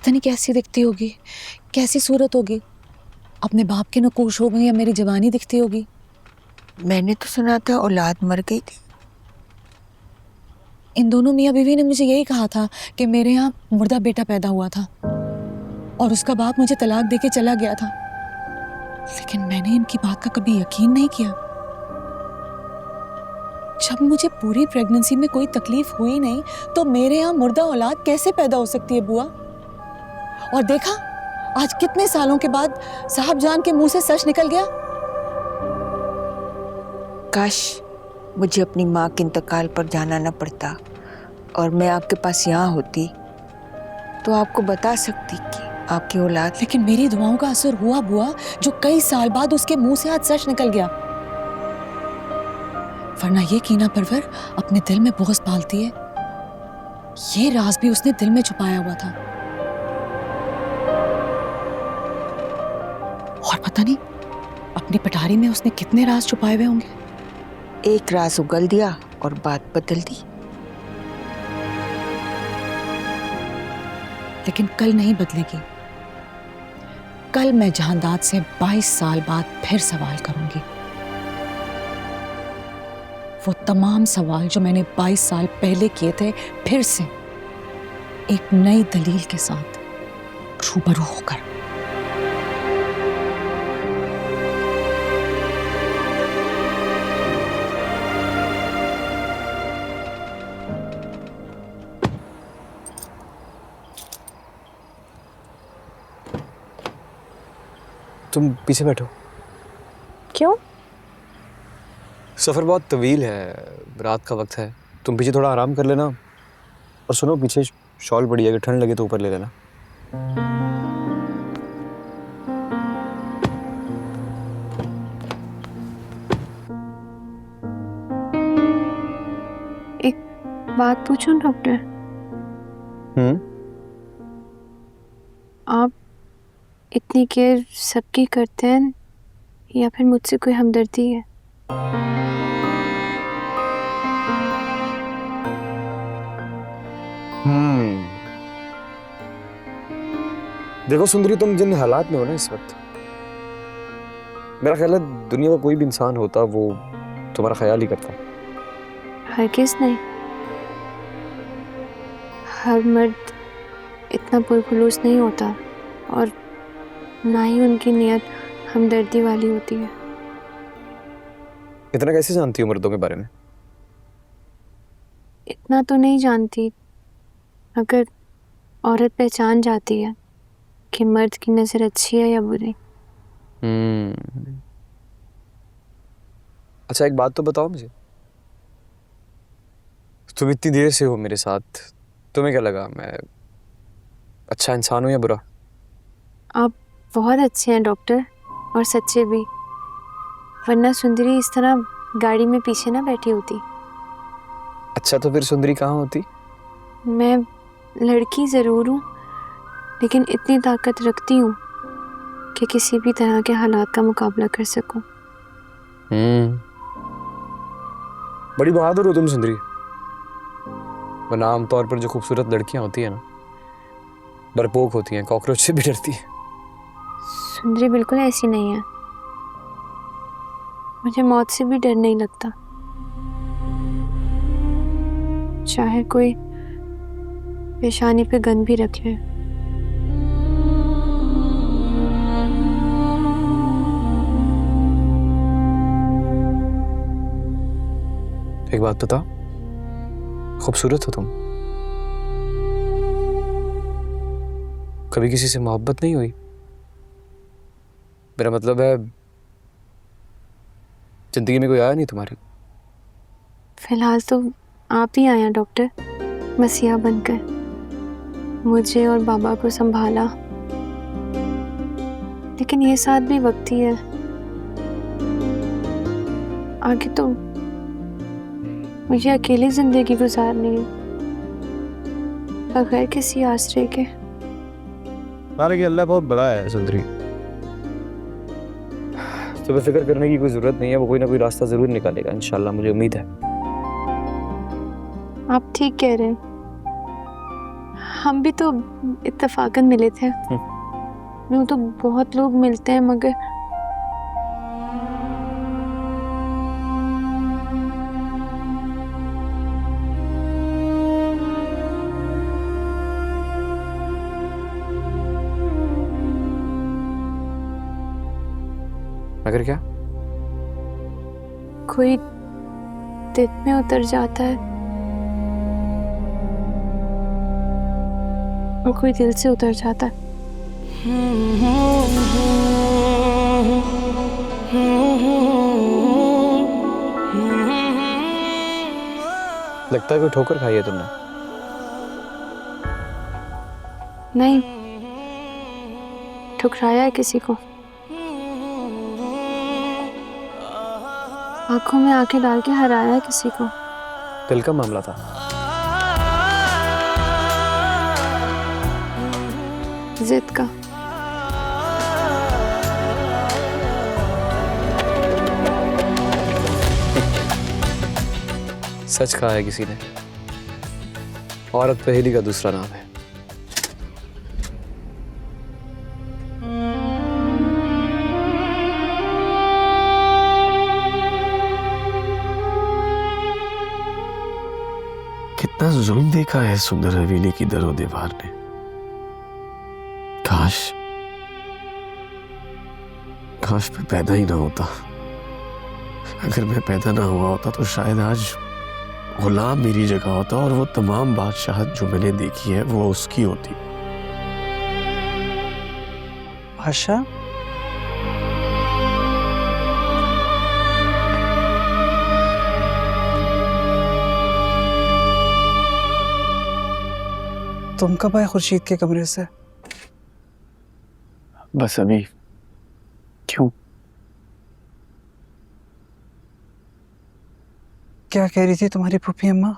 पता नहीं कैसी दिखती होगी, कैसी सूरत होगी, अपने बाप के नकूश हो गई या मेरी जवानी दिखती होगी। मैंने तो सुना था औलाद मर गई थी। इन दोनों मियाँ बीवी ने मुझे यही कहा था कि मेरे यहाँ मुर्दा बेटा पैदा हुआ था और उसका बाप मुझे तलाक देके चला गया था, लेकिन मैंने इनकी बात का कभी यकीन नहीं किया। जब मुझे पूरी प्रेगनेंसी में कोई तकलीफ हुई नहीं तो मेरे यहाँ मुर्दा औलाद कैसे पैदा हो सकती है बुआ? और देखा, आज कितने सालों के बाद साहब जान के मुंह से सच निकल गया। काश मुझे अपनी माँ के इंतकाल पर जाना न पड़ता और मैं आपके पास यहाँ होती तो आपको बता सकती कि आपकी औलाद। लेकिन मेरी दुआओं का असर हुआ बुआ, जो कई साल बाद उसके मुंह से आज सच निकल गया। वरना ये कीना परवर अपने दिल में बोझ पालती है, ये राज भी उसने दिल में छुपाया हुआ था। और पता नहीं अपनी पटारी में उसने कितने राज छुपाए हुए होंगे। एक राज उगल दिया और बात बदल दी। लेकिन कल नहीं बदलेगी। कल मैं जहांदाद से 22 साल बाद फिर सवाल करूंगी, वो तमाम सवाल जो मैंने 22 साल पहले किए थे, फिर से एक नई दलील के साथ रूबरू होकर। तुम पीछे बैठो। क्यों? सफ़र बहुत तवील है, रात का वक्त है, तुम पीछे थोड़ा आराम कर लेना। और सुनो, पीछे शॉल पड़ी है, अगर ठंड लगे तो ऊपर ले लेना। एक बात पूछूं डॉक्टर? आप इतनी केयर सबकी करते हैं या फिर मुझसे कोई हमदर्दी है? देखो सुंदरी, तुम जिन हालात में हो ना इस वक्त, मेरा ख्याल है दुनिया का कोई भी इंसान होता वो तुम्हारा ख्याल ही करता। हरगिज़ नहीं। हर मर्द इतना पुरखुलूस नहीं होता और ना ही उनकी नियत हमदर्दी वाली होती है। इतना कैसे जानती हो मर्दों के बारे में? इतना तो नहीं जानती, अगर औरत पहचान जाती है कि मर्द की नज़र अच्छी है या बुरी। अच्छा, एक बात तो बताओ मुझे, तुम इतनी देर से हो मेरे साथ, तुम्हें क्या लगा मैं अच्छा इंसान हूँ या बुरा? आप बहुत अच्छे हैं डॉक्टर, और सच्चे भी, वरना सुंदरी इस तरह गाड़ी में पीछे ना बैठी होती। अच्छा, तो फिर सुंदरी कहाँ होती? मैं लड़की ज़रूर हूँ, लेकिन इतनी ताकत रखती हूँ कि किसी भी तरह के हालात का मुकाबला कर सकूं। बड़ी बहादुर हो तुम सुंदरी। वरना आमतौर पर जो खूबसूरत लड़कियां होती है ना, डरपोक होती हैं, कॉकरोच से भी डरती हैं। सुंदरी बिल्कुल ऐसी नहीं है। मुझे मौत से भी डर नहीं लगता, चाहे कोई पेशानी पे गन भी रख ले। एक बात बता, खूबसूरत हो तुम, कभी किसी से मोहब्बत नहीं हुई? मेरा मतलब है जिंदगी में कोई आया नहीं तुम्हारी? फिलहाल तो आप ही आए हैं डॉक्टर, मसीहा बनकर मुझे और बाबा को संभाला, लेकिन ये साथ भी वक्ती है। आगे तो मुझे अकेली जिंदगी गुजारनी है, बगैर किसी आश्रय के। माना कि अल्लाह बहुत बड़ा है सुंदरी, तुम्हें फिक्र करने की कोई जरूरत नहीं है, वो कोई ना कोई रास्ता जरूर निकालेगा इंशाल्लाह, मुझे उम्मीद है। आप ठीक कह रहे हैं, हम भी तो इत्तेफाकन मिले थे। यूं तो बहुत लोग मिलते हैं मगर मगर क्या? कोई दिल में उतर जाता है और कोई दिल से उतर जाता है। लगता है कोई ठोकर खाई है तुमने। नहीं, ठुकराया है किसी को। आंखों में आंखें डाल के हराया है किसी को। दिल का मामला था। जिद का। सच कहा है किसी ने। औरत पहेली का दूसरा नाम है। कितना जुल्म देखा है सुंदर हवेली की दरो दीवार ने। काश मैं पैदा ही ना होता। अगर मैं पैदा ना हुआ होता तो शायद आज गुलाम मेरी जगह होता और वो तमाम बादशाहत जो मैंने देखी है वो उसकी होती। आशा, तुम कब आए खुर्शीद के कमरे से? बस अभी। क्यों? क्या कह रही थी तुम्हारी फूफी अम्मा?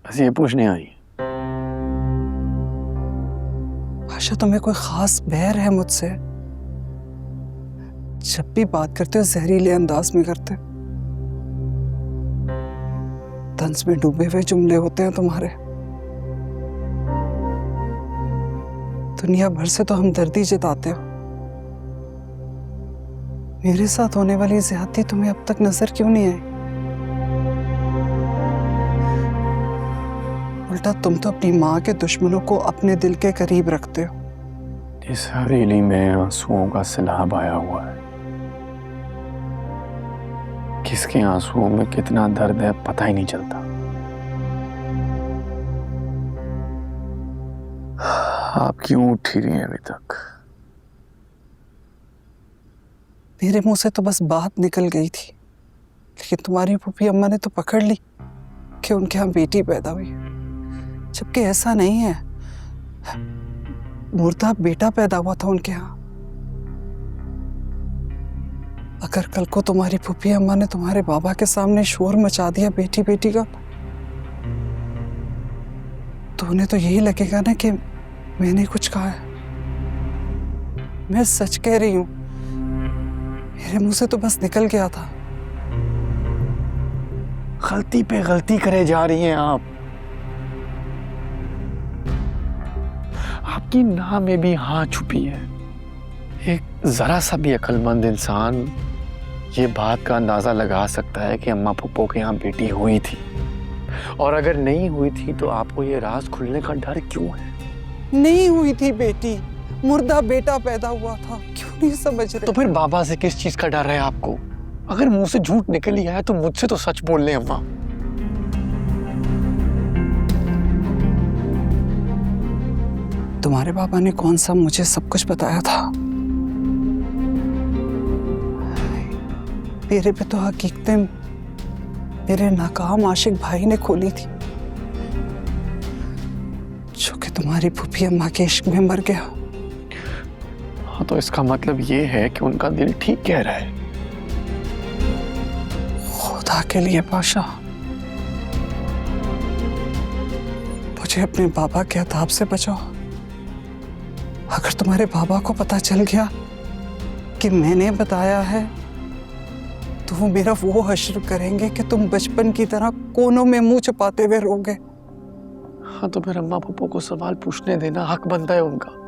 बस ये पूछने आई। आशा, तुम्हें कोई खास बैर है मुझसे? जब भी बात करते हो जहरीले अंदाज में करते, तंज में डूबे हुए जुमले होते हैं तुम्हारे। दुनिया भर से तो हमदर्दी जताते हो, मेरे साथ होने वाली ज्यादती तुम्हें अब तक नजर क्यों नहीं आई? उल्टा तुम तो अपनी माँ के दुश्मनों को अपने दिल के करीब रखते हो। इस हवेली में आंसुओं का सैलाब आया हुआ है। किसके आंसुओं में कितना दर्द है पता ही नहीं चलता। आप क्यों उठी रही हैं अभी तक? मेरे मुंह से तो बस बात निकल गई थी, लेकिन तुम्हारी फूफी अम्मा ने तो पकड़ ली कि उनके यहाँ बेटी पैदा हुई, जबकि ऐसा नहीं है। मुर्दा बेटा पैदा हुआ था उनके यहाँ। अगर कल को तुम्हारी फूफी अम्मा ने तुम्हारे बाबा के सामने शोर मचा दिया बेटी बेटी का, तो उन्हें तो यही लगेगा ना कि मैंने कुछ कहा है। मैं सच कह रही हूं, मेरे मुंह से तो बस निकल गया था। गलती पे गलती करे जा रही हैं आप। आपकी ना में भी हाँ छुपी है। एक जरा सा भी अक्लमंद इंसान ये बात का अंदाजा लगा सकता है कि अम्मा पप्पो के यहाँ बेटी हुई थी, और अगर नहीं हुई थी तो आपको ये राज खुलने का डर क्यों है? नहीं हुई थी बेटी, मुर्दा बेटा पैदा हुआ था। क्यों नहीं समझ रहे? तो फिर बाबा से किस चीज का डर है आपको? अगर मुंह से झूठ निकल ही आया तो मुझसे तो सच बोल लें अम्मा। तुम्हारे बाबा ने कौन सा मुझे सब कुछ बताया था? मेरे पे तो हकीकतें मेरे नाकाम आशिक भाई ने खोली थी, जो कि तुम्हारी फूफी अम्मा के इश्क में मर गया। हाँ, तो इसका मतलब ये है कि उनका दिल ठीक कह रहा है। खुदा के लिए पाशा, मुझे अपने बाबा के अताब से बचाओ। अगर तुम्हारे बाबा को पता चल गया कि मैंने बताया है, तो वो मेरा वो हश्र करेंगे कि तुम बचपन की तरह कोनों में मुंह छुपाते हुए रोगे। हाँ तो फिर अम्मा पप्पो को सवाल पूछने देना हक बनता है उनका।